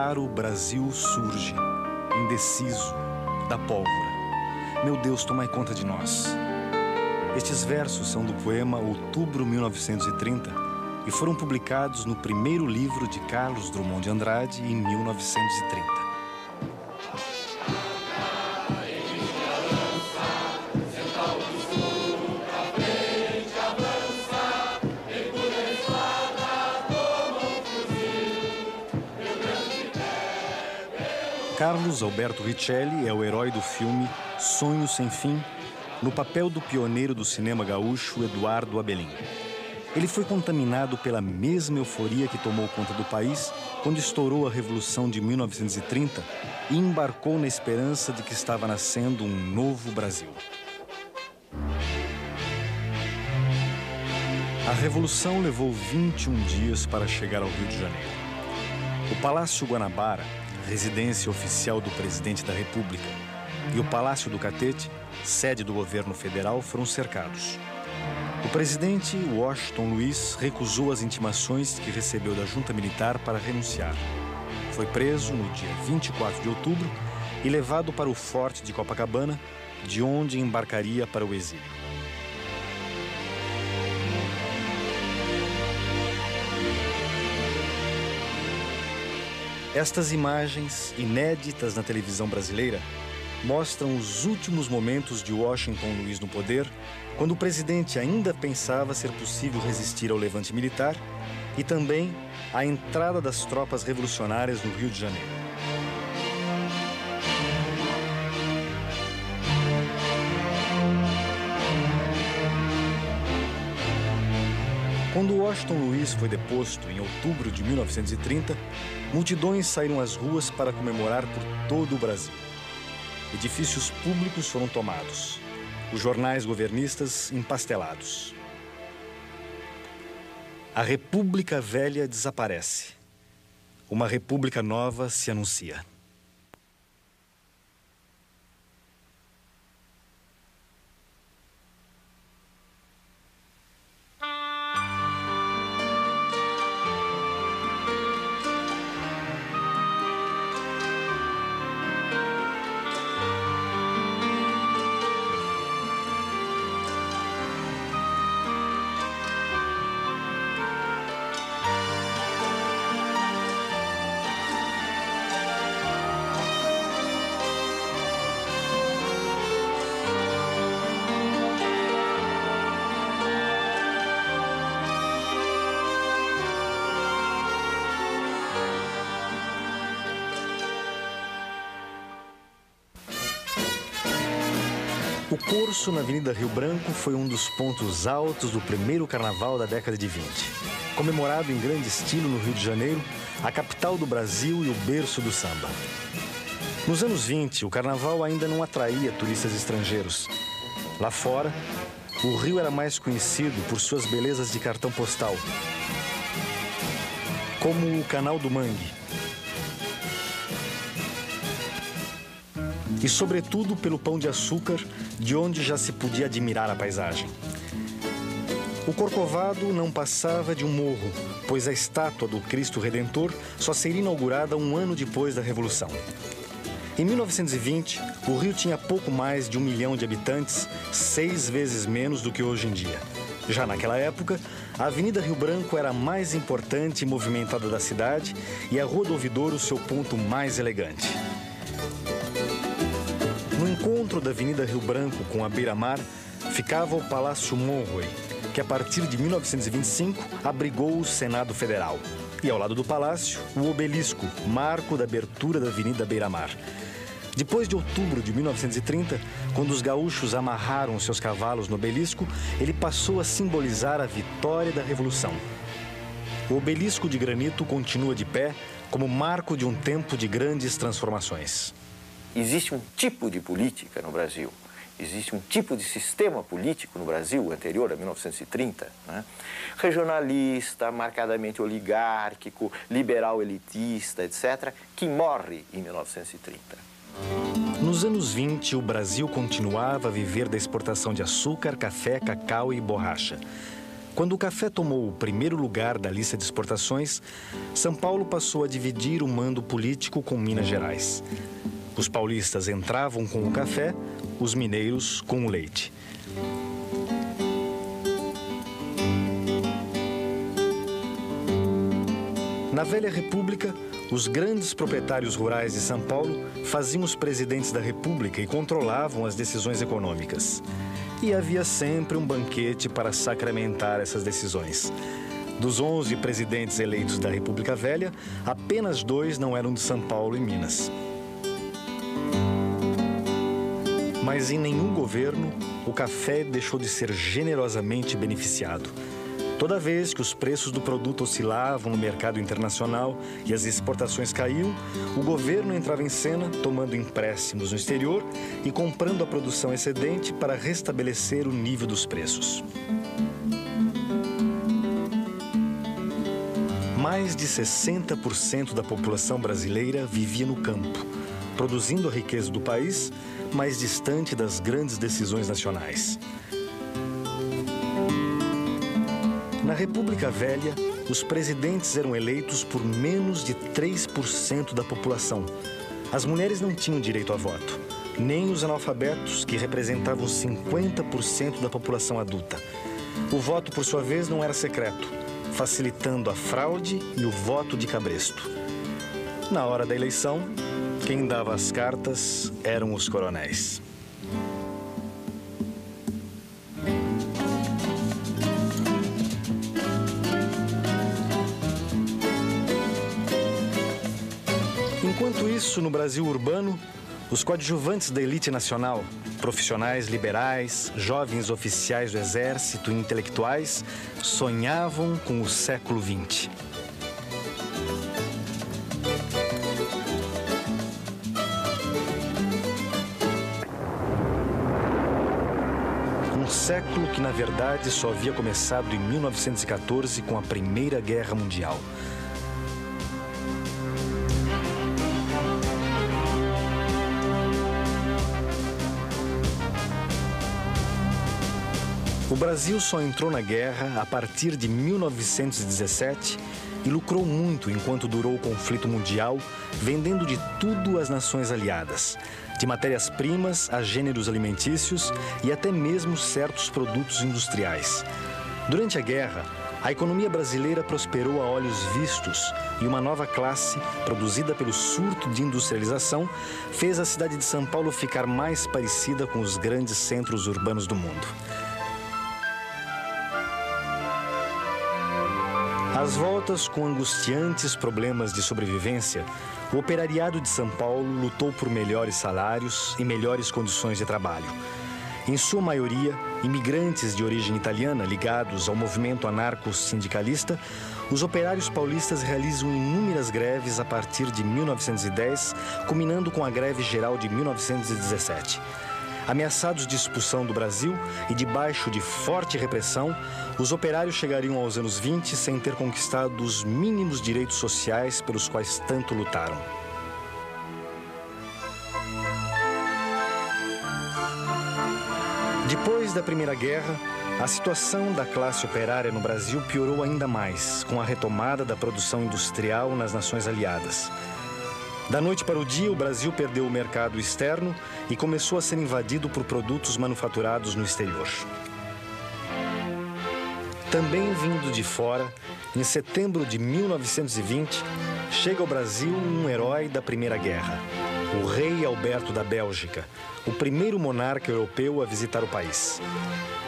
claro o Brasil surge, indeciso, da pólvora. Meu Deus, tomai conta de nós. Estes versos são do poema Outubro 1930 e foram publicados no primeiro livro de Carlos Drummond de Andrade em 1930. Carlos Alberto Richelli é o herói do filme Sonho Sem Fim, no papel do pioneiro do cinema gaúcho Eduardo Abelim. Ele foi contaminado pela mesma euforia que tomou conta do país quando estourou a Revolução de 1930 e embarcou na esperança de que estava nascendo um novo Brasil. A Revolução levou 21 dias para chegar ao Rio de Janeiro. O Palácio Guanabara, residência oficial do presidente da República, e o Palácio do Catete, sede do governo federal, foram cercados. O presidente Washington Luiz recusou as intimações que recebeu da junta militar para renunciar. Foi preso no dia 24 de outubro e levado para o Forte de Copacabana, de onde embarcaria para o exílio. Estas imagens, inéditas na televisão brasileira, mostram os últimos momentos de Washington Luiz no poder, quando o presidente ainda pensava ser possível resistir ao levante militar e também a entrada das tropas revolucionárias no Rio de Janeiro. Quando Washington Luiz foi deposto em outubro de 1930, multidões saíram às ruas para comemorar por todo o Brasil. Edifícios públicos foram tomados, os jornais governistas empastelados. A República Velha desaparece. Uma República Nova se anuncia. O Corso na Avenida Rio Branco foi um dos pontos altos do primeiro carnaval da década de 20. Comemorado em grande estilo no Rio de Janeiro, a capital do Brasil e o berço do samba. Nos anos 20, o carnaval ainda não atraía turistas estrangeiros. Lá fora, o Rio era mais conhecido por suas belezas de cartão postal, como o Canal do Mangue. E, sobretudo, pelo Pão de Açúcar, de onde já se podia admirar a paisagem. O Corcovado não passava de um morro, pois a estátua do Cristo Redentor só seria inaugurada um ano depois da Revolução. Em 1920, o Rio tinha pouco mais de 1 milhão de habitantes, 6 vezes menos do que hoje em dia. Já naquela época, a Avenida Rio Branco era a mais importante e movimentada da cidade e a Rua do Ouvidor o seu ponto mais elegante. No encontro da Avenida Rio Branco com a Beira-Mar, ficava o Palácio Monroe, que a partir de 1925 abrigou o Senado Federal. E ao lado do palácio, o Obelisco, marco da abertura da Avenida Beira-Mar. Depois de outubro de 1930, quando os gaúchos amarraram seus cavalos no Obelisco, ele passou a simbolizar a vitória da Revolução. O Obelisco de granito continua de pé como marco de um tempo de grandes transformações. Existe um tipo de política no Brasil, existe um tipo de sistema político no Brasil anterior a 1930, né? Regionalista, marcadamente oligárquico, liberal elitista, etc., que morre em 1930. Nos anos 20, o Brasil continuava a viver da exportação de açúcar, café, cacau e borracha. Quando o café tomou o primeiro lugar da lista de exportações, São Paulo passou a dividir o mando político com Minas Gerais. Os paulistas entravam com o café, os mineiros com o leite. Na velha República, os grandes proprietários rurais de São Paulo faziam os presidentes da República e controlavam as decisões econômicas. E havia sempre um banquete para sacramentar essas decisões. Dos 11 presidentes eleitos da República Velha, apenas 2 não eram de São Paulo e Minas. Mas em nenhum governo, o café deixou de ser generosamente beneficiado. Toda vez que os preços do produto oscilavam no mercado internacional e as exportações caíam, o governo entrava em cena tomando empréstimos no exterior e comprando a produção excedente para restabelecer o nível dos preços. Mais de 60% da população brasileira vivia no campo, produzindo a riqueza do país, mais distante das grandes decisões nacionais. Na República Velha, os presidentes eram eleitos por menos de 3% da população. As mulheres não tinham direito a voto, nem os analfabetos, que representavam 50% da população adulta. O voto, por sua vez, não era secreto, facilitando a fraude e o voto de cabresto. Na hora da eleição, quem dava as cartas eram os coronéis. Enquanto isso, no Brasil urbano, os coadjuvantes da elite nacional, profissionais liberais, jovens oficiais do exército e intelectuais, sonhavam com o século XX. Um século que, na verdade, só havia começado em 1914 com a Primeira Guerra Mundial. O Brasil só entrou na guerra a partir de 1917 e lucrou muito enquanto durou o conflito mundial, vendendo de tudo às nações aliadas, de matérias-primas a gêneros alimentícios e até mesmo certos produtos industriais. Durante a guerra, a economia brasileira prosperou a olhos vistos e uma nova classe, produzida pelo surto de industrialização, fez a cidade de São Paulo ficar mais parecida com os grandes centros urbanos do mundo. Às voltas com angustiantes problemas de sobrevivência, o operariado de São Paulo lutou por melhores salários e melhores condições de trabalho. Em sua maioria, imigrantes de origem italiana ligados ao movimento anarco-sindicalista, os operários paulistas realizam inúmeras greves a partir de 1910, culminando com a greve geral de 1917. Ameaçados de expulsão do Brasil e debaixo de forte repressão, os operários chegariam aos anos 20 sem ter conquistado os mínimos direitos sociais pelos quais tanto lutaram. Depois da Primeira Guerra, a situação da classe operária no Brasil piorou ainda mais, com a retomada da produção industrial nas nações aliadas. Da noite para o dia, o Brasil perdeu o mercado externo e começou a ser invadido por produtos manufaturados no exterior. Também vindo de fora, em setembro de 1920, chega ao Brasil um herói da Primeira Guerra, o rei Alberto da Bélgica, o primeiro monarca europeu a visitar o país.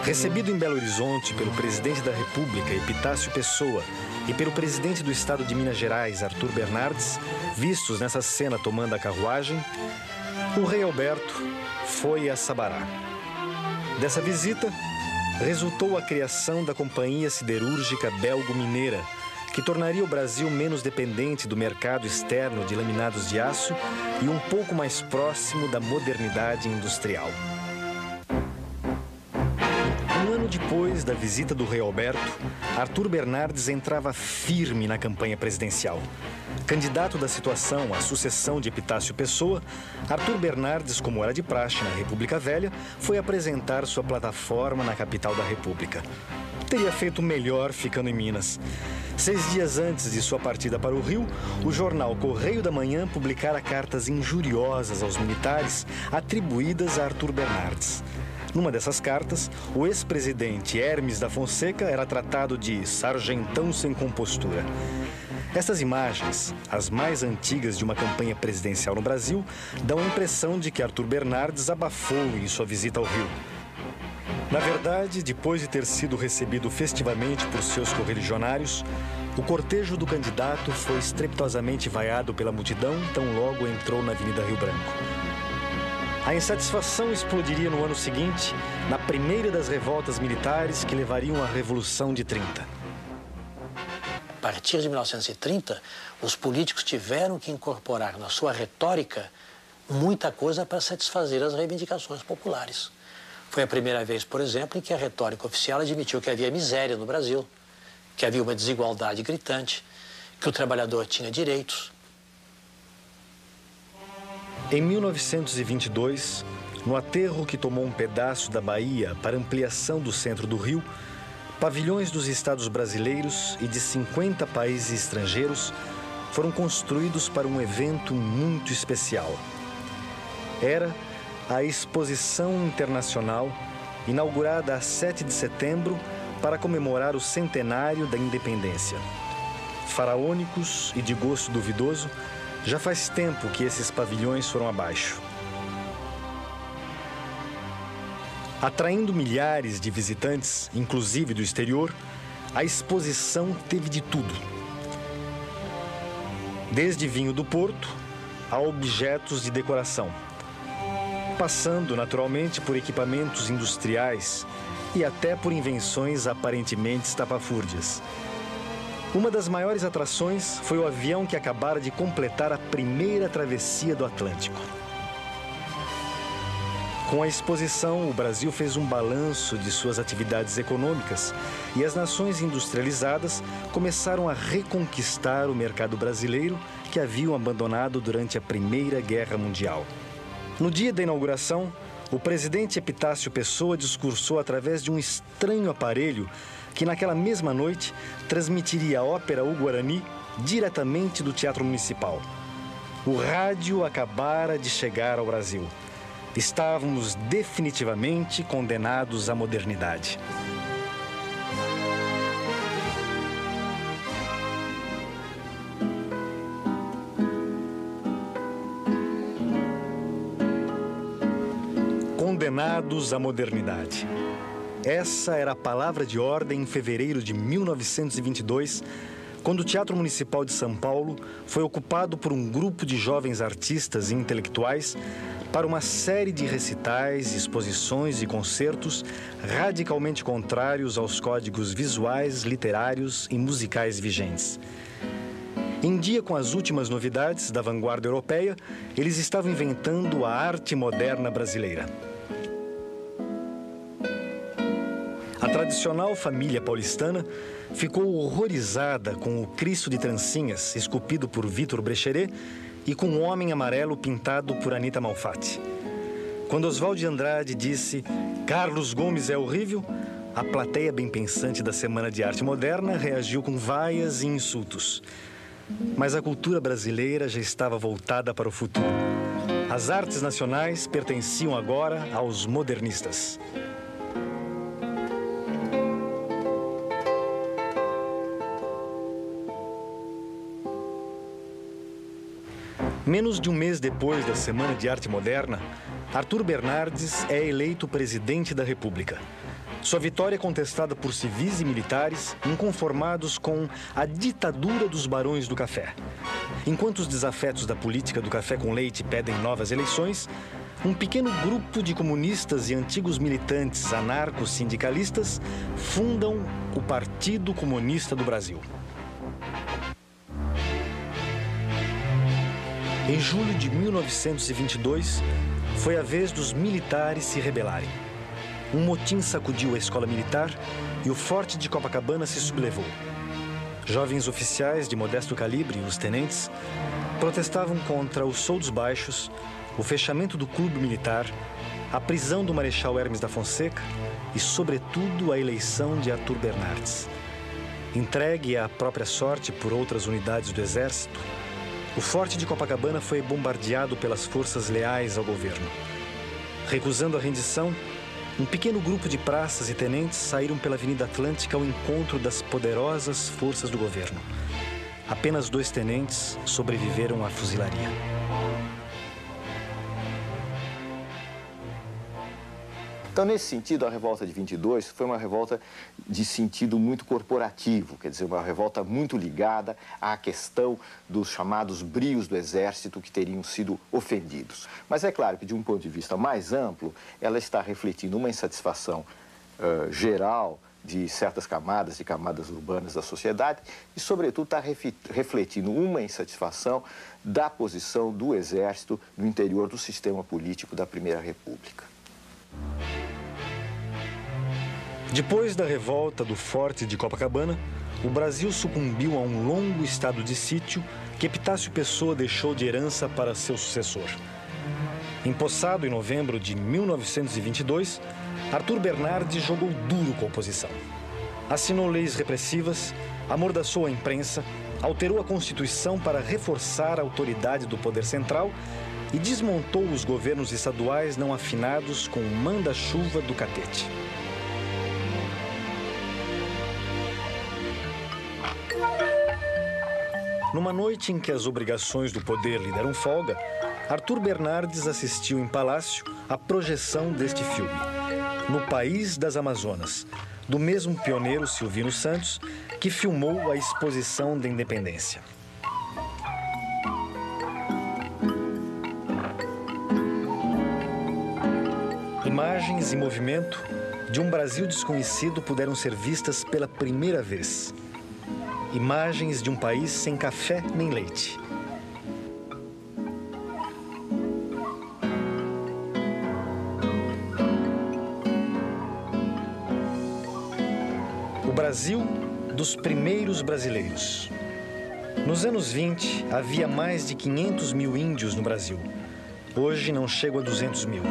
Recebido em Belo Horizonte pelo presidente da República, Epitácio Pessoa, e pelo presidente do estado de Minas Gerais, Arthur Bernardes, vistos nessa cena tomando a carruagem, o rei Alberto foi a Sabará. Dessa visita, resultou a criação da Companhia Siderúrgica Belgo-Mineira, que tornaria o Brasil menos dependente do mercado externo de laminados de aço e um pouco mais próximo da modernidade industrial. Um ano depois da visita do rei Alberto, Arthur Bernardes entrava firme na campanha presidencial. Candidato da situação à sucessão de Epitácio Pessoa, Arthur Bernardes, como era de praxe na República Velha, foi apresentar sua plataforma na capital da República. teria feito melhor ficando em Minas. 6 dias antes de sua partida para o Rio, o jornal Correio da Manhã publicara cartas injuriosas aos militares atribuídas a Arthur Bernardes. Numa dessas cartas, o ex-presidente Hermes da Fonseca era tratado de sargentão sem compostura. Essas imagens, as mais antigas de uma campanha presidencial no Brasil, dão a impressão de que Arthur Bernardes abafou em sua visita ao Rio. Na verdade, depois de ter sido recebido festivamente por seus correligionários, o cortejo do candidato foi estrepitosamente vaiado pela multidão tão logo entrou na Avenida Rio Branco. A insatisfação explodiria no ano seguinte, na primeira das revoltas militares que levariam à Revolução de 30. A partir de 1930, os políticos tiveram que incorporar na sua retórica muita coisa para satisfazer as reivindicações populares. Foi a primeira vez, por exemplo, em que a retórica oficial admitiu que havia miséria no Brasil, que havia uma desigualdade gritante, que o trabalhador tinha direitos. Em 1922, no aterro que tomou um pedaço da Bahia para ampliação do centro do Rio, pavilhões dos estados brasileiros e de 50 países estrangeiros foram construídos para um evento muito especial. Era a Exposição Internacional, inaugurada a 7 de setembro para comemorar o centenário da independência. Faraônicos e de gosto duvidoso, já faz tempo que esses pavilhões foram abaixo. Atraindo milhares de visitantes, inclusive do exterior, a exposição teve de tudo. Desde vinho do Porto a objetos de decoração, passando naturalmente por equipamentos industriais e até por invenções aparentemente estapafúrdias. Uma das maiores atrações foi o avião que acabara de completar a primeira travessia do Atlântico. Com a exposição, o Brasil fez um balanço de suas atividades econômicas e as nações industrializadas começaram a reconquistar o mercado brasileiro que haviam abandonado durante a Primeira Guerra Mundial. No dia da inauguração, o presidente Epitácio Pessoa discursou através de um estranho aparelho que naquela mesma noite transmitiria a ópera O Guarani diretamente do Teatro Municipal. O rádio acabara de chegar ao Brasil. Estávamos definitivamente condenados à modernidade. Condenados à modernidade. Essa era a palavra de ordem em fevereiro de 1922, quando o Teatro Municipal de São Paulo foi ocupado por um grupo de jovens artistas e intelectuais para uma série de recitais, exposições e concertos radicalmente contrários aos códigos visuais, literários e musicais vigentes. Em dia com as últimas novidades da vanguarda europeia, eles estavam inventando a arte moderna brasileira. A tradicional família paulistana ficou horrorizada com o Cristo de trancinhas, esculpido por Vitor Brecheret, e com um homem amarelo pintado por Anita Malfatti. Quando Oswald de Andrade disse "Carlos Gomes é horrível", a plateia bem pensante da Semana de Arte Moderna reagiu com vaias e insultos. Mas a cultura brasileira já estava voltada para o futuro. As artes nacionais pertenciam agora aos modernistas. Menos de um mês depois da Semana de Arte Moderna, Arthur Bernardes é eleito presidente da República. Sua vitória é contestada por civis e militares inconformados com a ditadura dos barões do café. Enquanto os desafetos da política do café com leite pedem novas eleições, um pequeno grupo de comunistas e antigos militantes anarco-sindicalistas fundam o Partido Comunista do Brasil. Em julho de 1922, foi a vez dos militares se rebelarem. Um motim sacudiu a escola militar e o forte de Copacabana se sublevou. Jovens oficiais de modesto calibre, os tenentes, protestavam contra os soldos baixos, o fechamento do clube militar, a prisão do Marechal Hermes da Fonseca e, sobretudo, a eleição de Arthur Bernardes. Entregue à própria sorte por outras unidades do Exército, o forte de Copacabana foi bombardeado pelas forças leais ao governo. Recusando a rendição, um pequeno grupo de praças e tenentes saíram pela Avenida Atlântica ao encontro das poderosas forças do governo. Apenas 2 tenentes sobreviveram à fuzilaria. Então, nesse sentido, a revolta de 22 foi uma revolta de sentido muito corporativo, quer dizer, uma revolta muito ligada à questão dos chamados brios do Exército que teriam sido ofendidos. Mas é claro que, de um ponto de vista mais amplo, ela está refletindo uma insatisfação geral de certas camadas e camadas urbanas da sociedade e, sobretudo, está refletindo uma insatisfação da posição do Exército no interior do sistema político da Primeira República. Depois da revolta do Forte de Copacabana, o Brasil sucumbiu a um longo estado de sítio que Epitácio Pessoa deixou de herança para seu sucessor. Empossado em novembro de 1922, Arthur Bernardes jogou duro com a oposição. Assinou leis repressivas, amordaçou a imprensa, alterou a Constituição para reforçar a autoridade do poder central e desmontou os governos estaduais não afinados com o manda-chuva do catete. Numa noite em que as obrigações do poder lhe deram folga, Arthur Bernardes assistiu em palácio à projeção deste filme, No País das Amazonas, do mesmo pioneiro Silvino Santos, que filmou a exposição da independência. Imagens e movimento de um Brasil desconhecido puderam ser vistas pela primeira vez. Imagens de um país sem café nem leite. O Brasil dos primeiros brasileiros. Nos anos 20, havia mais de 500 mil índios no Brasil. Hoje não chegam a 200 mil.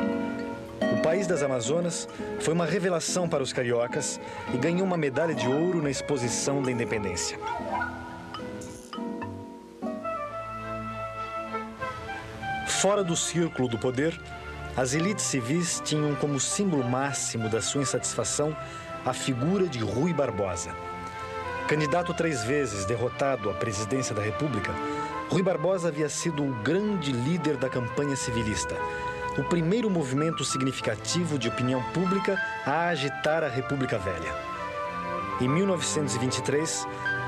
O País das Amazonas foi uma revelação para os cariocas e ganhou uma medalha de ouro na exposição da independência. Fora do círculo do poder, as elites civis tinham como símbolo máximo da sua insatisfação a figura de Rui Barbosa. Candidato 3 vezes derrotado à presidência da República, Rui Barbosa havia sido o grande líder da campanha civilista, o primeiro movimento significativo de opinião pública a agitar a República Velha. Em 1923,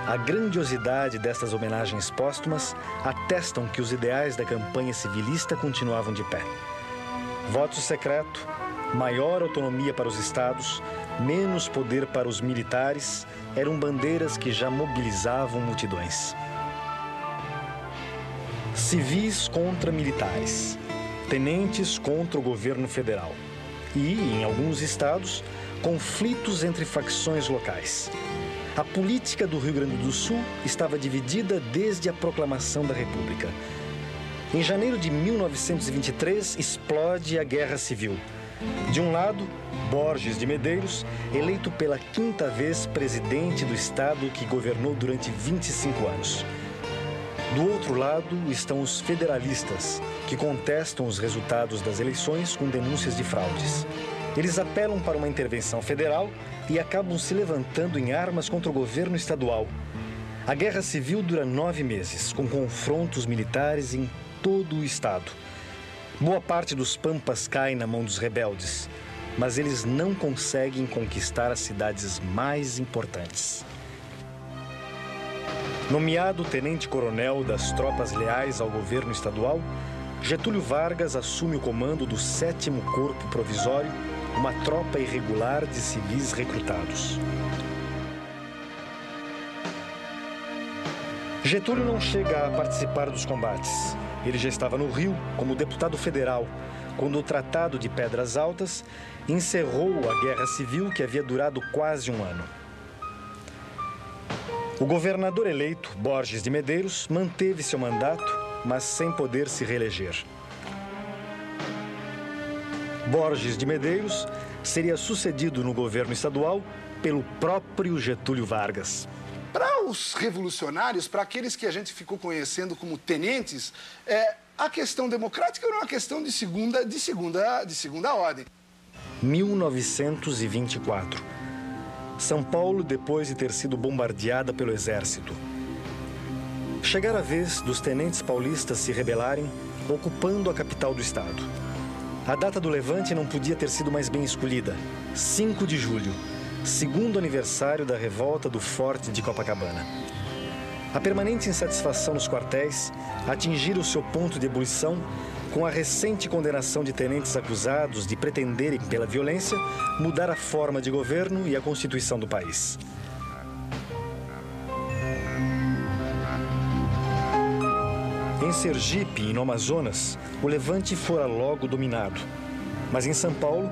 a grandiosidade destas homenagens póstumas atestam que os ideais da campanha civilista continuavam de pé. Voto secreto, maior autonomia para os estados, menos poder para os militares, eram bandeiras que já mobilizavam multidões. Civis contra militares, tenentes contra o governo federal e, em alguns estados, conflitos entre facções locais. A política do Rio Grande do Sul estava dividida desde a proclamação da República. Em janeiro de 1923, explode a Guerra Civil. De um lado, Borges de Medeiros, eleito pela 5ª vez presidente do estado que governou durante 25 anos. Do outro lado estão os federalistas, que contestam os resultados das eleições com denúncias de fraudes. Eles apelam para uma intervenção federal e acabam se levantando em armas contra o governo estadual. A Guerra Civil dura 9 meses, com confrontos militares em todo o estado. Boa parte dos pampas cai na mão dos rebeldes, mas eles não conseguem conquistar as cidades mais importantes. Nomeado tenente-coronel das tropas leais ao governo estadual, Getúlio Vargas assume o comando do 7º Corpo Provisório, uma tropa irregular de civis recrutados. Getúlio não chega a participar dos combates. Ele já estava no Rio como deputado federal, quando o Tratado de Pedras Altas encerrou a Guerra Civil que havia durado quase um ano. O governador eleito, Borges de Medeiros, manteve seu mandato, mas sem poder se reeleger. Borges de Medeiros seria sucedido no governo estadual pelo próprio Getúlio Vargas. Para os revolucionários, para aqueles que a gente ficou conhecendo como tenentes, a questão democrática era uma questão de segunda ordem. 1924. São Paulo, depois de ter sido bombardeada pelo exército. Chegara a vez dos tenentes paulistas se rebelarem, ocupando a capital do estado. A data do levante não podia ter sido mais bem escolhida. 5 de julho, segundo aniversário da revolta do Forte de Copacabana. A permanente insatisfação nos quartéis atingira o seu ponto de ebulição com a recente condenação de tenentes acusados de pretenderem, pela violência, mudar a forma de governo e a constituição do país. Em Sergipe e no Amazonas, o levante fora logo dominado. Mas em São Paulo,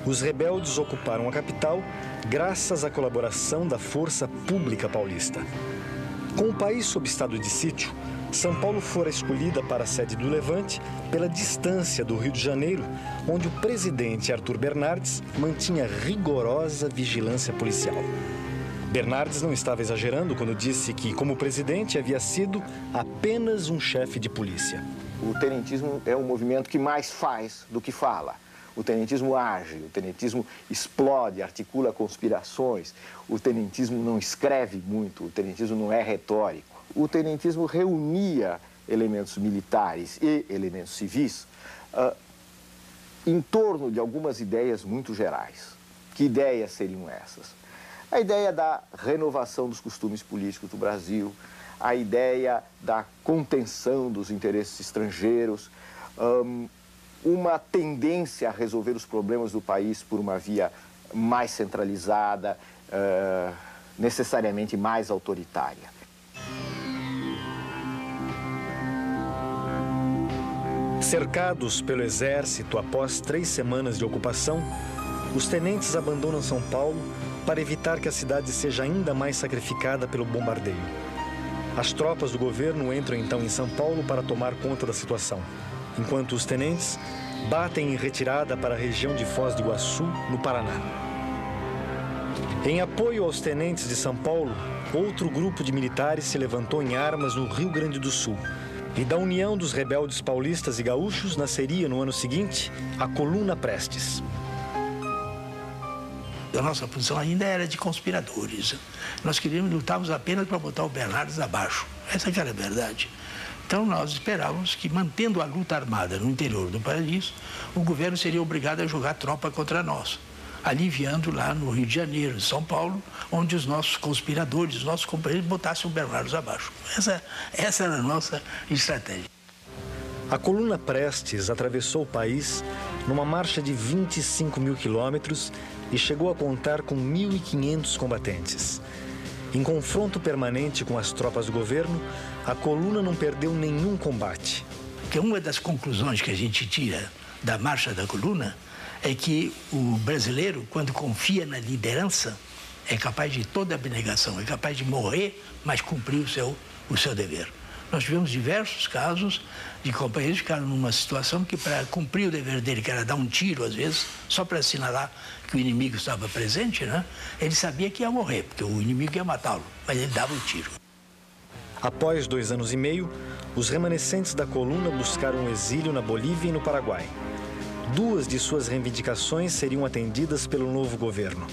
os rebeldes ocuparam a capital graças à colaboração da Força Pública Paulista. Com o país sob estado de sítio, São Paulo fora escolhida para a sede do levante pela distância do Rio de Janeiro, onde o presidente Arthur Bernardes mantinha rigorosa vigilância policial. Bernardes não estava exagerando quando disse que, como presidente, havia sido apenas um chefe de polícia. O tenentismo é um movimento que mais faz do que fala. O tenentismo age, o tenentismo explode, articula conspirações. O tenentismo não escreve muito, o tenentismo não é retórico. O tenentismo reunia elementos militares e elementos civis em torno de algumas ideias muito gerais. Que ideias seriam essas? A ideia da renovação dos costumes políticos do Brasil, a ideia da contenção dos interesses estrangeiros, uma tendência a resolver os problemas do país por uma via mais centralizada, necessariamente mais autoritária. Cercados pelo exército após 3 semanas de ocupação, os tenentes abandonam São Paulo para evitar que a cidade seja ainda mais sacrificada pelo bombardeio. As tropas do governo entram então em São Paulo para tomar conta da situação, enquanto os tenentes batem em retirada para a região de Foz do Iguaçu, no Paraná. Em apoio aos tenentes de São Paulo, outro grupo de militares se levantou em armas no Rio Grande do Sul. E da união dos rebeldes paulistas e gaúchos nasceria no ano seguinte a Coluna Prestes. A nossa posição ainda era de conspiradores. Nós lutávamos apenas para botar o Bernardes abaixo. Essa que era a verdade. Então nós esperávamos que, mantendo a luta armada no interior do país, o governo seria obrigado a jogar tropa contra nós, aliviando lá no Rio de Janeiro, em São Paulo, onde os nossos conspiradores, os nossos companheiros botassem o Bernardes abaixo. Essa era a nossa estratégia. A Coluna Prestes atravessou o país numa marcha de 25 mil quilômetros e chegou a contar com 1.500 combatentes. Em confronto permanente com as tropas do governo, a coluna não perdeu nenhum combate. Porque uma das conclusões que a gente tira da marcha da coluna é que o brasileiro, quando confia na liderança, é capaz de toda abnegação, é capaz de morrer, mas cumprir o seu dever. Nós tivemos diversos casos de companheiros que ficaram numa situação que, para cumprir o dever dele, que era dar um tiro, às vezes, só para assinalar que o inimigo estava presente, né? Ele sabia que ia morrer, porque o inimigo ia matá-lo, mas ele dava o tiro. Após 2 anos e meio, os remanescentes da coluna buscaram um exílio na Bolívia e no Paraguai. 2 de suas reivindicações seriam atendidas pelo novo governo: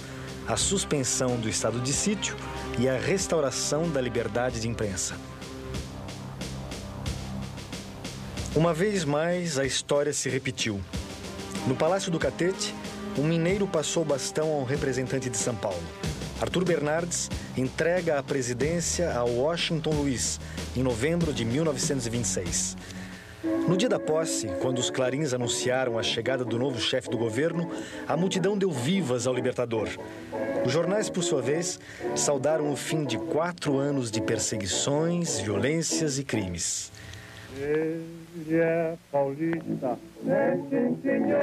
a suspensão do estado de sítio e a restauração da liberdade de imprensa. Uma vez mais, a história se repetiu. No Palácio do Catete, um mineiro passou o bastão a um representante de São Paulo. Arthur Bernardes entrega a presidência a Washington Luiz, em novembro de 1926. No dia da posse, quando os clarins anunciaram a chegada do novo chefe do governo, a multidão deu vivas ao libertador. Os jornais, por sua vez, saudaram o fim de 4 anos de perseguições, violências e crimes.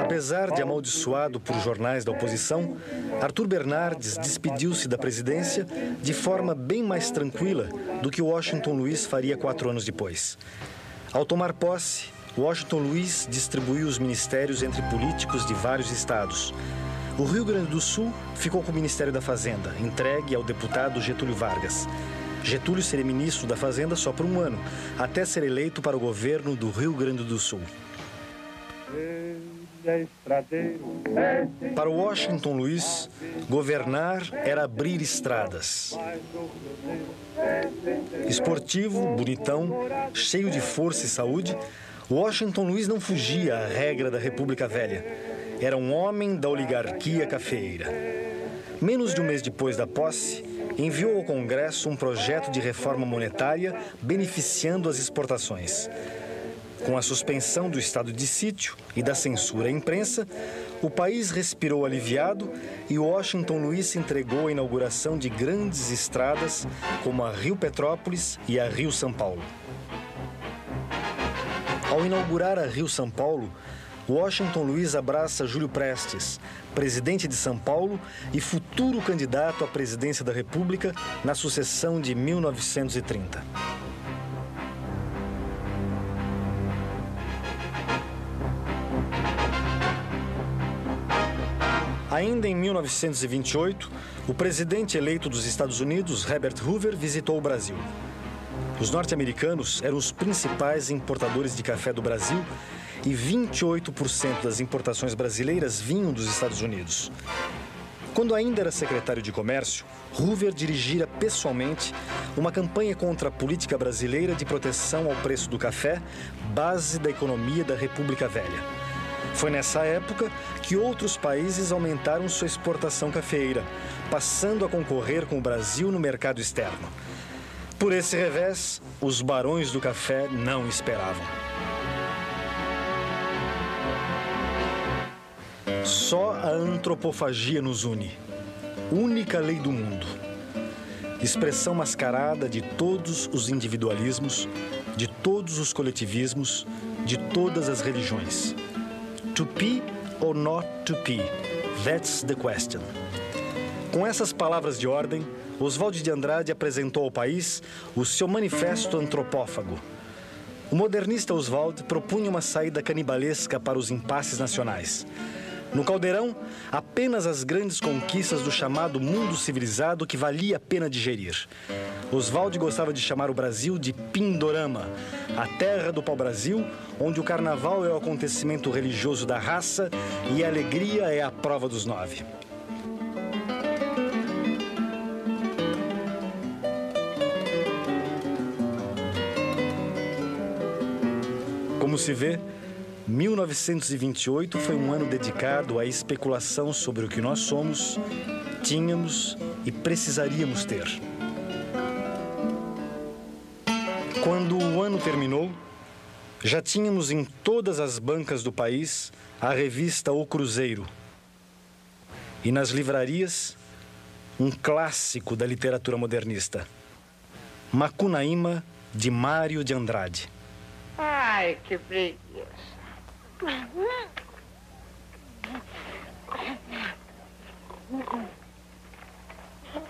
Apesar de amaldiçoado por jornais da oposição, Arthur Bernardes despediu-se da presidência de forma bem mais tranquila do que Washington Luiz faria 4 anos depois. Ao tomar posse, Washington Luiz distribuiu os ministérios entre políticos de vários estados. O Rio Grande do Sul ficou com o Ministério da Fazenda, entregue ao deputado Getúlio Vargas. Getúlio seria ministro da Fazenda só por um ano, até ser eleito para o governo do Rio Grande do Sul. Para o Washington Luiz, governar era abrir estradas. Esportivo, bonitão, cheio de força e saúde, Washington Luiz não fugia à regra da República Velha. Era um homem da oligarquia cafeeira. Menos de um mês depois da posse, enviou ao Congresso um projeto de reforma monetária beneficiando as exportações. Com a suspensão do estado de sítio e da censura à imprensa, o país respirou aliviado e Washington Luiz se entregou à inauguração de grandes estradas como a Rio-Petrópolis e a Rio-São Paulo. Ao inaugurar a Rio-São Paulo, Washington Luiz abraça Júlio Prestes, presidente de São Paulo e futuro candidato à presidência da República na sucessão de 1930. Ainda em 1928, o presidente eleito dos Estados Unidos, Herbert Hoover, visitou o Brasil. Os norte-americanos eram os principais importadores de café do Brasil e 28% das importações brasileiras vinham dos Estados Unidos. Quando ainda era secretário de Comércio, Hoover dirigira pessoalmente uma campanha contra a política brasileira de proteção ao preço do café, base da economia da República Velha. Foi nessa época que outros países aumentaram sua exportação cafeeira, passando a concorrer com o Brasil no mercado externo. Por esse revés, os barões do café não esperavam. Só a antropofagia nos une. Única lei do mundo. Expressão mascarada de todos os individualismos, de todos os coletivismos, de todas as religiões. To be or not to be? That's the question. Com essas palavras de ordem, Oswald de Andrade apresentou ao país o seu manifesto antropófago. O modernista Oswald propunha uma saída canibalesca para os impasses nacionais. No caldeirão, apenas as grandes conquistas do chamado mundo civilizado que valia a pena digerir. Oswald gostava de chamar o Brasil de Pindorama, a terra do pau-brasil, onde o carnaval é o acontecimento religioso da raça e a alegria é a prova dos 9. Como se vê, 1928 foi um ano dedicado à especulação sobre o que nós somos, tínhamos e precisaríamos ter. Quando o ano terminou, já tínhamos em todas as bancas do país a revista O Cruzeiro. E nas livrarias, um clássico da literatura modernista, Macunaíma, de Mário de Andrade. Ai, que preguiça.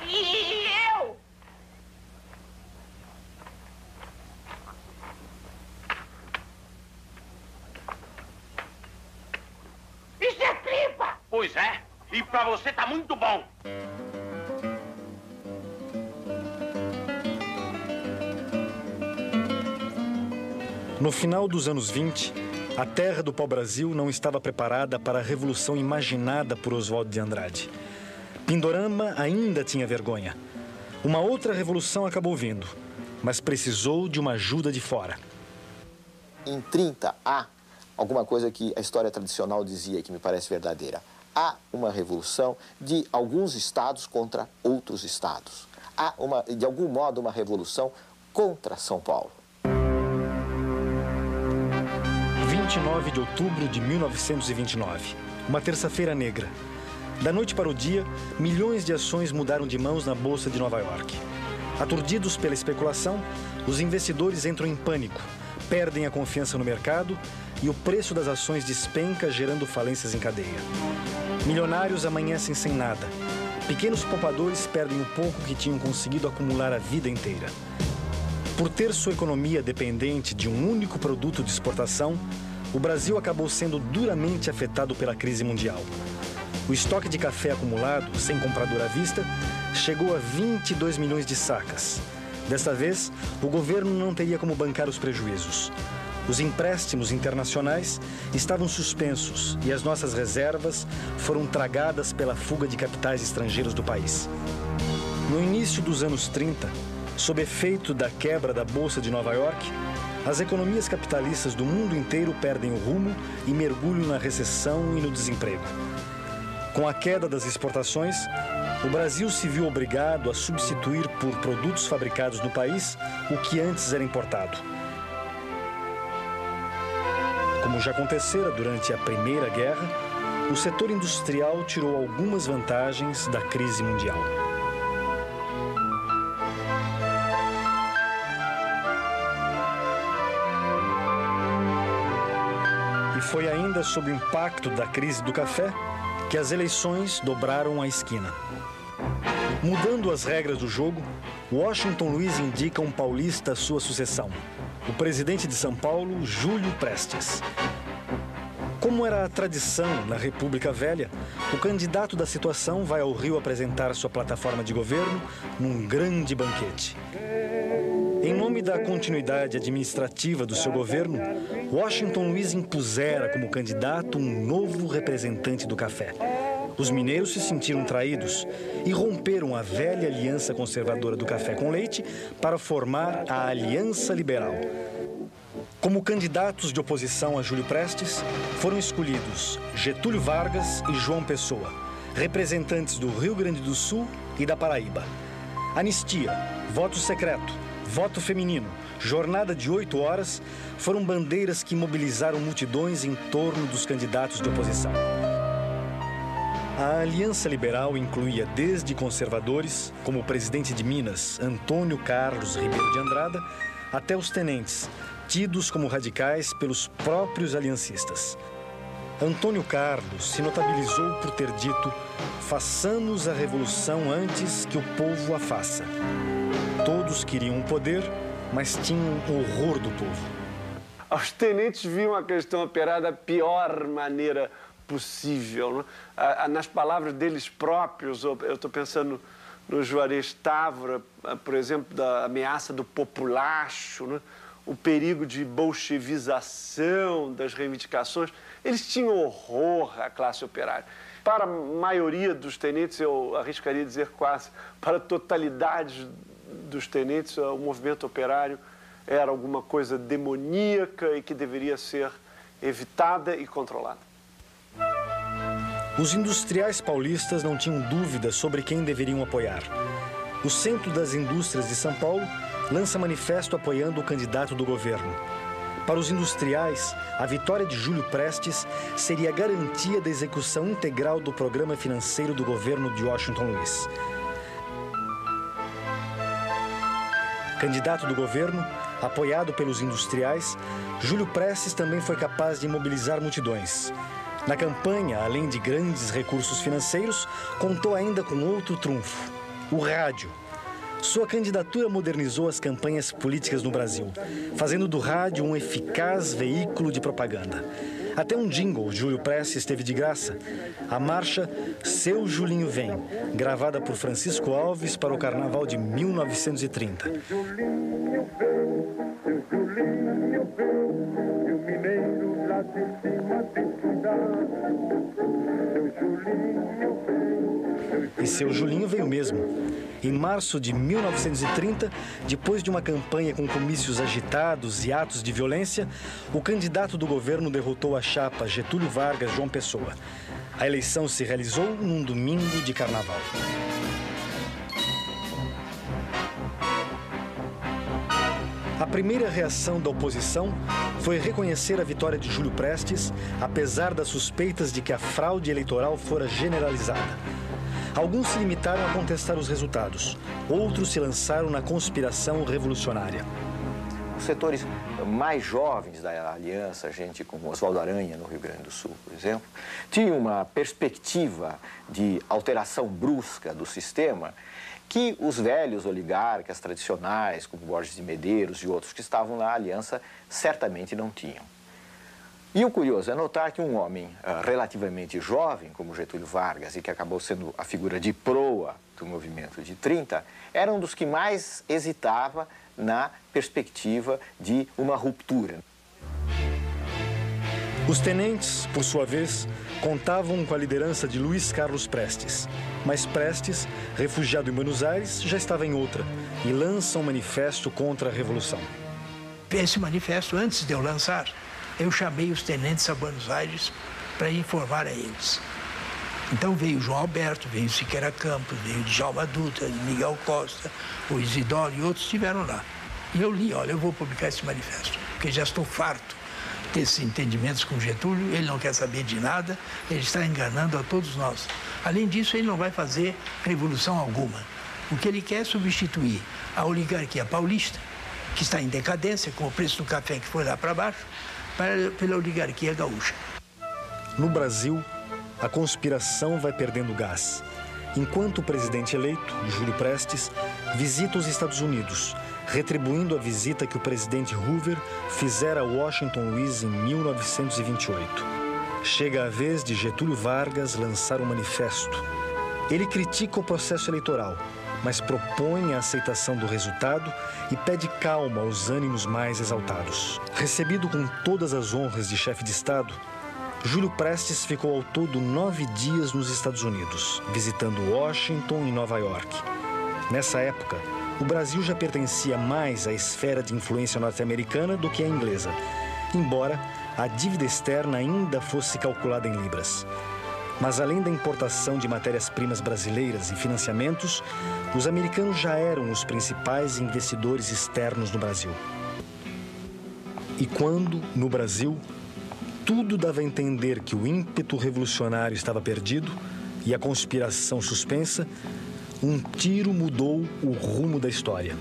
E eu? Isso é tripa! Pois é, e pra você tá muito bom. No final dos anos 20, a terra do pau-brasil não estava preparada para a revolução imaginada por Oswald de Andrade. Pindorama ainda tinha vergonha. Uma outra revolução acabou vindo, mas precisou de uma ajuda de fora. Em 30 há alguma coisa que a história tradicional dizia que me parece verdadeira. Há uma revolução de alguns estados contra outros estados. Há, de algum modo, uma revolução contra São Paulo. 29 de outubro de 1929, uma terça-feira negra. Da noite para o dia, milhões de ações mudaram de mãos na Bolsa de Nova York. Aturdidos pela especulação, os investidores entram em pânico, perdem a confiança no mercado e o preço das ações despenca, gerando falências em cadeia. Milionários amanhecem sem nada. Pequenos poupadores perdem o pouco que tinham conseguido acumular a vida inteira. Por ter sua economia dependente de um único produto de exportação, o Brasil acabou sendo duramente afetado pela crise mundial. O estoque de café acumulado, sem comprador à vista, chegou a 22 milhões de sacas. Desta vez, o governo não teria como bancar os prejuízos. Os empréstimos internacionais estavam suspensos e as nossas reservas foram tragadas pela fuga de capitais estrangeiros do país. No início dos anos 30, sob efeito da quebra da Bolsa de Nova York, as economias capitalistas do mundo inteiro perdem o rumo e mergulham na recessão e no desemprego. Com a queda das exportações, o Brasil se viu obrigado a substituir por produtos fabricados no país o que antes era importado. Como já acontecera durante a Primeira Guerra, o setor industrial tirou algumas vantagens da crise mundial. E foi ainda sob o impacto da crise do café que as eleições dobraram a esquina. Mudando as regras do jogo, Washington Luiz indica um paulista à sua sucessão, o presidente de São Paulo, Júlio Prestes. Como era a tradição na República Velha, o candidato da situação vai ao Rio apresentar sua plataforma de governo num grande banquete. Em nome da continuidade administrativa do seu governo, Washington Luiz impusera como candidato um novo representante do café. Os mineiros se sentiram traídos e romperam a velha aliança conservadora do café com leite para formar a Aliança Liberal. Como candidatos de oposição a Júlio Prestes, foram escolhidos Getúlio Vargas e João Pessoa, representantes do Rio Grande do Sul e da Paraíba. Anistia, voto secreto, voto feminino, jornada de 8 horas foram bandeiras que mobilizaram multidões em torno dos candidatos de oposição. A Aliança Liberal incluía desde conservadores, como o presidente de Minas, Antônio Carlos Ribeiro de Andrada, até os tenentes, tidos como radicais pelos próprios aliancistas. Antônio Carlos se notabilizou por ter dito: façamos a revolução antes que o povo a faça. Todos queriam o poder, mas tinham horror do povo. Os tenentes viam a questão operar da pior maneira possível, né? Nas palavras deles próprios, eu estou pensando no Juarez Távora, por exemplo, da ameaça do populacho, né? O perigo de bolchevização das reivindicações. Eles tinham horror à classe operária. Para a maioria dos tenentes, eu arriscaria dizer quase, para a totalidade dos tenentes, o movimento operário era alguma coisa demoníaca e que deveria ser evitada e controlada. Os industriais paulistas não tinham dúvida sobre quem deveriam apoiar. O Centro das Indústrias de São Paulo lança manifesto apoiando o candidato do governo. Para os industriais, a vitória de Júlio Prestes seria a garantia da execução integral do programa financeiro do governo de Washington Luiz. Candidato do governo, apoiado pelos industriais, Júlio Prestes também foi capaz de mobilizar multidões. Na campanha, além de grandes recursos financeiros, contou ainda com outro trunfo: o rádio. Sua candidatura modernizou as campanhas políticas no Brasil, fazendo do rádio um eficaz veículo de propaganda. Até um jingle Júlio Prestes teve de graça: a marcha Seu Julinho Vem, gravada por Francisco Alves para o Carnaval de 1930. Seu Julinho vem, seu Julinho vem, e o mineiro lá de cima tem cuidado. Seu Julinho vem. E seu Julinho veio mesmo. Em março de 1930, depois de uma campanha com comícios agitados e atos de violência, o candidato do governo derrotou a chapa Getúlio Vargas João Pessoa. A eleição se realizou num domingo de carnaval. A primeira reação da oposição foi reconhecer a vitória de Júlio Prestes, apesar das suspeitas de que a fraude eleitoral fora generalizada. Alguns se limitaram a contestar os resultados, outros se lançaram na conspiração revolucionária. os setores mais jovens da Aliança, gente como Oswaldo Aranha, no Rio Grande do Sul, por exemplo, tinham uma perspectiva de alteração brusca do sistema que os velhos oligarcas tradicionais, como Borges de Medeiros e outros que estavam na Aliança, certamente não tinham. E o curioso é notar que um homem relativamente jovem, como Getúlio Vargas, e que acabou sendo a figura de proa do movimento de 30, era um dos que mais hesitava na perspectiva de uma ruptura. Os tenentes, por sua vez, contavam com a liderança de Luiz Carlos Prestes. Mas Prestes, refugiado em Buenos Aires, já estava em outra e lança um manifesto contra a Revolução. Esse manifesto, antes de eu lançar, eu chamei os tenentes a Buenos Aires para informar a eles. Então veio João Alberto, veio Siqueira Campos, veio Djalma Dutra, Miguel Costa, o Isidoro e outros estiveram lá. E eu li, olha, eu vou publicar esse manifesto, porque já estou farto desses entendimentos com Getúlio, ele não quer saber de nada, ele está enganando a todos nós. Além disso, ele não vai fazer revolução alguma. O que ele quer é substituir a oligarquia paulista, que está em decadência, com o preço do café que foi lá para baixo, pela oligarquia gaúcha. No Brasil, a conspiração vai perdendo gás, enquanto o presidente eleito, Júlio Prestes, visita os Estados Unidos, retribuindo a visita que o presidente Hoover fizera a Washington Luiz em 1928. Chega a vez de Getúlio Vargas lançar um manifesto. Ele critica o processo eleitoral, mas propõe a aceitação do resultado e pede calma aos ânimos mais exaltados. Recebido com todas as honras de chefe de Estado, Júlio Prestes ficou ao todo 9 dias nos Estados Unidos, visitando Washington e Nova York. Nessa época, o Brasil já pertencia mais à esfera de influência norte-americana do que à inglesa, embora a dívida externa ainda fosse calculada em libras. Mas além da importação de matérias-primas brasileiras e financiamentos, os americanos já eram os principais investidores externos no Brasil. E quando, no Brasil, tudo dava a entender que o ímpeto revolucionário estava perdido e a conspiração suspensa, um tiro mudou o rumo da história.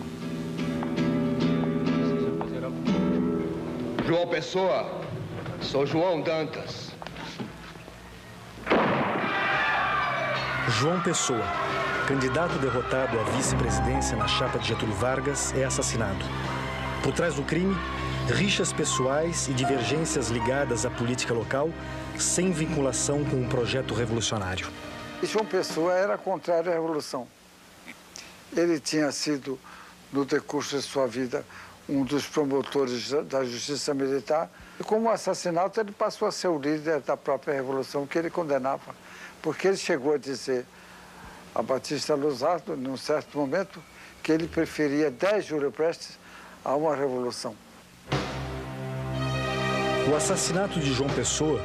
João Pessoa, sou João Dantas. João Pessoa, candidato derrotado à vice-presidência na chapa de Getúlio Vargas, é assassinado. Por trás do crime, rixas pessoais e divergências ligadas à política local, sem vinculação com o projeto revolucionário. João Pessoa era contrário à Revolução. Ele tinha sido, no decurso de sua vida, um dos promotores da justiça militar. E com o assassinato, ele passou a ser o líder da própria Revolução que ele condenava. Porque ele chegou a dizer a Batista Luzardo, num certo momento, que ele preferia 10 Júlio Prestes a uma revolução. O assassinato de João Pessoa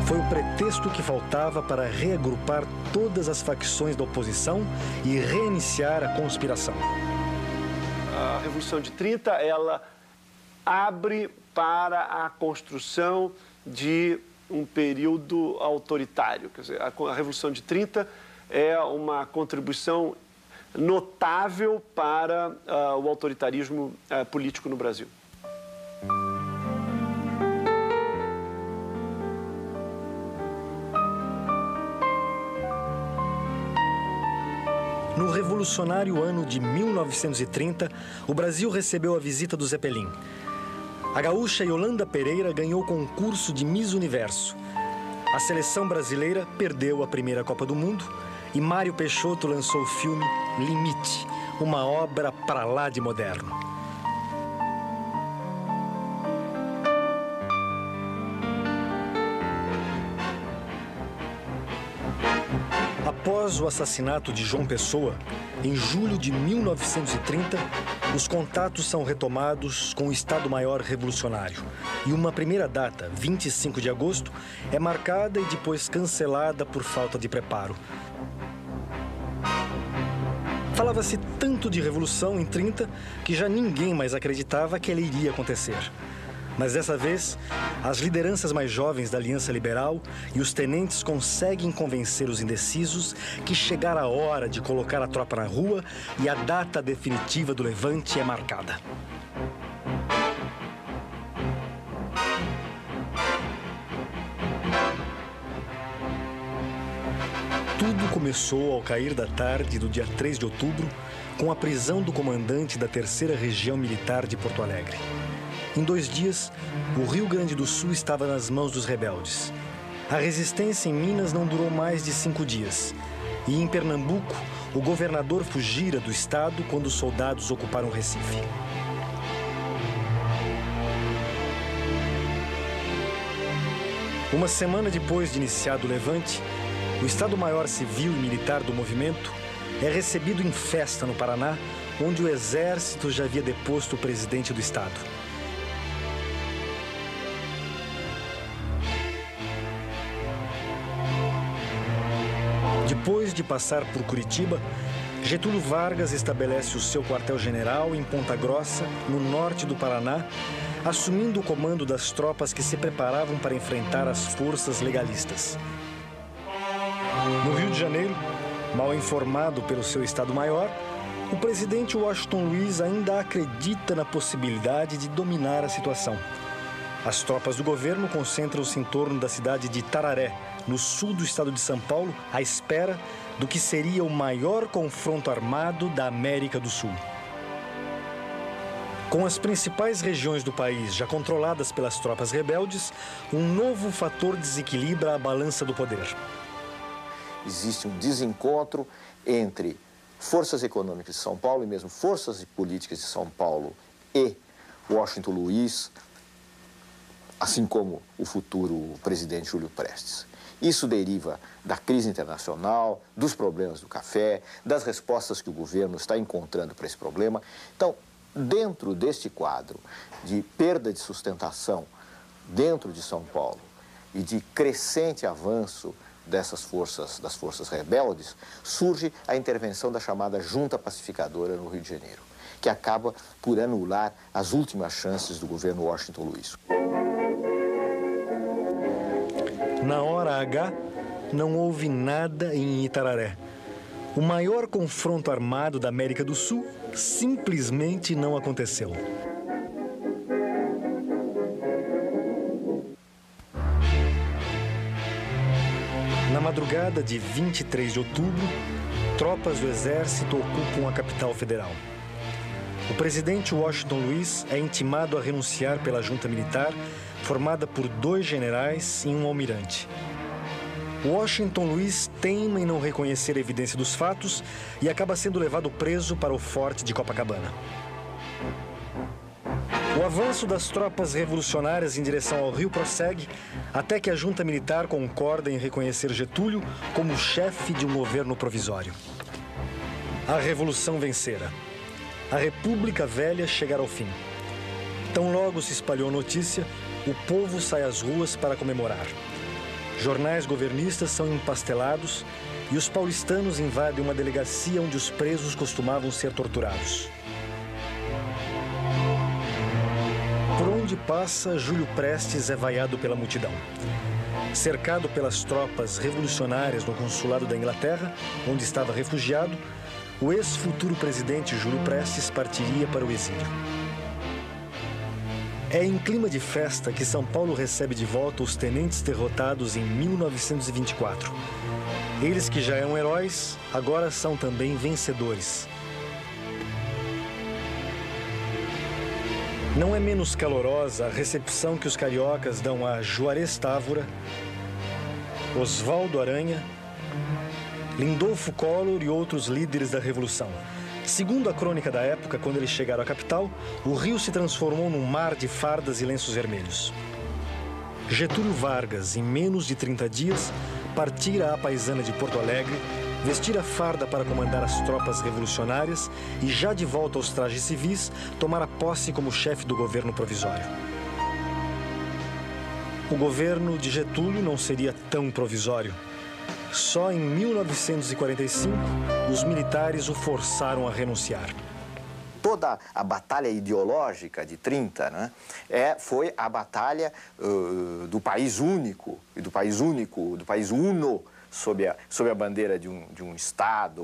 foi o pretexto que faltava para reagrupar todas as facções da oposição e reiniciar a conspiração. A Revolução de 30, ela abre para a construção de um período autoritário. Quer dizer, a Revolução de 30 é uma contribuição notável para o autoritarismo político no Brasil. No revolucionário ano de 1930, o Brasil recebeu a visita do Zeppelin. A gaúcha Yolanda Pereira ganhou o concurso de Miss Universo. A seleção brasileira perdeu a primeira Copa do Mundo e Mário Peixoto lançou o filme Limite, uma obra pra lá de moderno. Após o assassinato de João Pessoa, em julho de 1930, os contatos são retomados com o Estado-Maior Revolucionário. E uma primeira data, 25 de agosto, é marcada e depois cancelada por falta de preparo. Falava-se tanto de revolução em 30 que já ninguém mais acreditava que ela iria acontecer. Mas dessa vez, as lideranças mais jovens da Aliança Liberal e os tenentes conseguem convencer os indecisos que chegara a hora de colocar a tropa na rua e a data definitiva do levante é marcada. Tudo começou ao cair da tarde do dia 3 de outubro, com a prisão do comandante da 3ª Região Militar de Porto Alegre. Em 2 dias, o Rio Grande do Sul estava nas mãos dos rebeldes. A resistência em Minas não durou mais de 5 dias. E em Pernambuco, o governador fugira do estado quando os soldados ocuparam Recife. Uma semana depois de iniciado o levante, o Estado-Maior Civil e Militar do movimento é recebido em festa no Paraná, onde o Exército já havia deposto o presidente do Estado. Depois de passar por Curitiba, Getúlio Vargas estabelece o seu quartel-general em Ponta Grossa, no norte do Paraná, assumindo o comando das tropas que se preparavam para enfrentar as forças legalistas. No Rio de Janeiro, mal informado pelo seu Estado-Maior, o presidente Washington Luiz ainda acredita na possibilidade de dominar a situação. As tropas do governo concentram-se em torno da cidade de Itararé, no sul do estado de São Paulo, à espera do que seria o maior confronto armado da América do Sul. Com as principais regiões do país já controladas pelas tropas rebeldes, um novo fator desequilibra a balança do poder. Existe um desencontro entre forças econômicas de São Paulo e mesmo forças políticas de São Paulo e Washington Luiz, assim como o futuro presidente Júlio Prestes. Isso deriva da crise internacional, dos problemas do café, das respostas que o governo está encontrando para esse problema. Então, dentro deste quadro de perda de sustentação dentro de São Paulo e de crescente avanço das forças rebeldes, surge a intervenção da chamada Junta Pacificadora no Rio de Janeiro, que acaba por anular as últimas chances do governo Washington Luiz. Na hora H, não houve nada em Itararé. O maior confronto armado da América do Sul simplesmente não aconteceu. Na madrugada de 23 de outubro, tropas do Exército ocupam a capital federal. O presidente Washington Luiz é intimado a renunciar pela junta militar, formada por 2 generais e um almirante. Washington Luiz teima em não reconhecer a evidência dos fatos e acaba sendo levado preso para o forte de Copacabana. O avanço das tropas revolucionárias em direção ao Rio prossegue até que a junta militar concorda em reconhecer Getúlio como chefe de um governo provisório. A revolução vencera. A República Velha chegará ao fim. Tão logo se espalhou a notícia, o povo sai às ruas para comemorar. Jornais governistas são empastelados e os paulistanos invadem uma delegacia onde os presos costumavam ser torturados. Por onde passa, Júlio Prestes é vaiado pela multidão. Cercado pelas tropas revolucionárias no consulado da Inglaterra, onde estava refugiado, o ex-futuro presidente Júlio Prestes partiria para o exílio. É em clima de festa que São Paulo recebe de volta os tenentes derrotados em 1924. Eles que já eram heróis, agora são também vencedores. Não é menos calorosa a recepção que os cariocas dão a Juarez Távora, Oswaldo Aranha, Lindolfo Collor e outros líderes da Revolução. Segundo a crônica da época, quando eles chegaram à capital, o Rio se transformou num mar de fardas e lenços vermelhos. Getúlio Vargas, em menos de 30 dias, partira à paisana de Porto Alegre, vestir a farda para comandar as tropas revolucionárias e, já de volta aos trajes civis, tomara posse como chefe do governo provisório. O governo de Getúlio não seria tão provisório. Só em 1945, os militares o forçaram a renunciar. Toda a batalha ideológica de 30, né, foi a batalha do país único, e do país uno, sob a bandeira de um Estado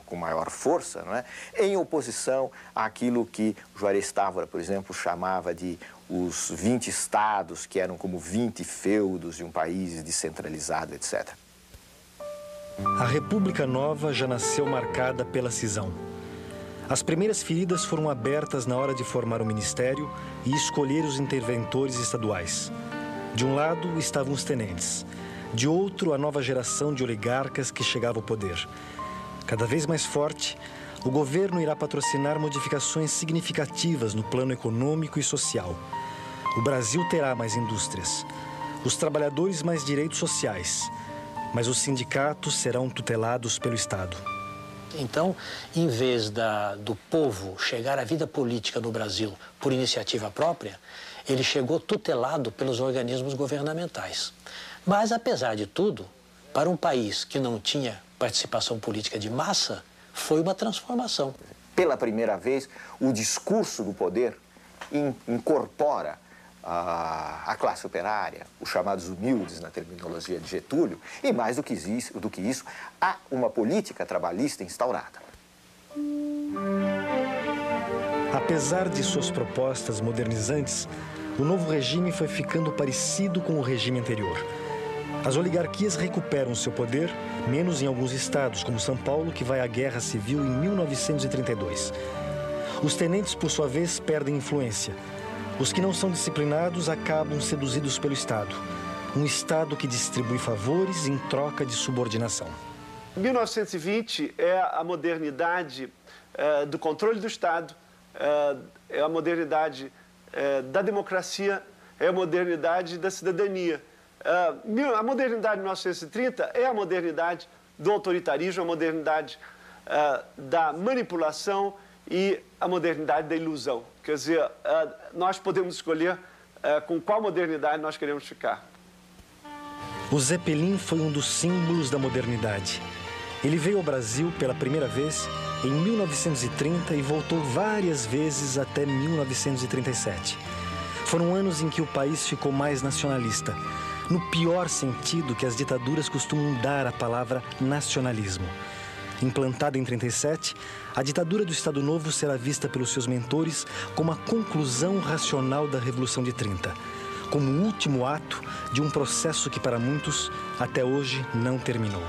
com maior força, não é? Em oposição àquilo que Juarez Távora, por exemplo, chamava de os 20 estados, que eram como 20 feudos de um país descentralizado, etc. A República Nova já nasceu marcada pela cisão. As primeiras feridas foram abertas na hora de formar o ministério e escolher os interventores estaduais. De um lado estavam os tenentes, de outro a nova geração de oligarcas que chegava ao poder. Cada vez mais forte, o governo irá patrocinar modificações significativas no plano econômico e social. O Brasil terá mais indústrias, os trabalhadores mais direitos sociais, mas os sindicatos serão tutelados pelo Estado. Então, em vez do povo chegar à vida política no Brasil por iniciativa própria, ele chegou tutelado pelos organismos governamentais. Mas, apesar de tudo, para um país que não tinha participação política de massa, foi uma transformação. Pela primeira vez, o discurso do poder incorpora a classe operária, os chamados humildes na terminologia de Getúlio, e mais do que isso, há uma política trabalhista instaurada. Apesar de suas propostas modernizantes, o novo regime foi ficando parecido com o regime anterior. As oligarquias recuperam seu poder, menos em alguns estados, como São Paulo, que vai à guerra civil em 1932. Os tenentes, por sua vez, perdem influência. Os que não são disciplinados acabam seduzidos pelo Estado. Um Estado que distribui favores em troca de subordinação. 1920 é a modernidade do controle do Estado, é a modernidade da democracia, é a modernidade da cidadania. A modernidade de 1930 é a modernidade do autoritarismo, a modernidade da manipulação e a modernidade da ilusão. Quer dizer, nós podemos escolher com qual modernidade nós queremos ficar. O Zeppelin foi um dos símbolos da modernidade. Ele veio ao Brasil pela primeira vez em 1930 e voltou várias vezes até 1937. Foram anos em que o país ficou mais nacionalista, no pior sentido que as ditaduras costumam dar à palavra nacionalismo. Implantada em 37, a ditadura do Estado Novo será vista pelos seus mentores como a conclusão racional da Revolução de 30, como o último ato de um processo que, para muitos, até hoje não terminou.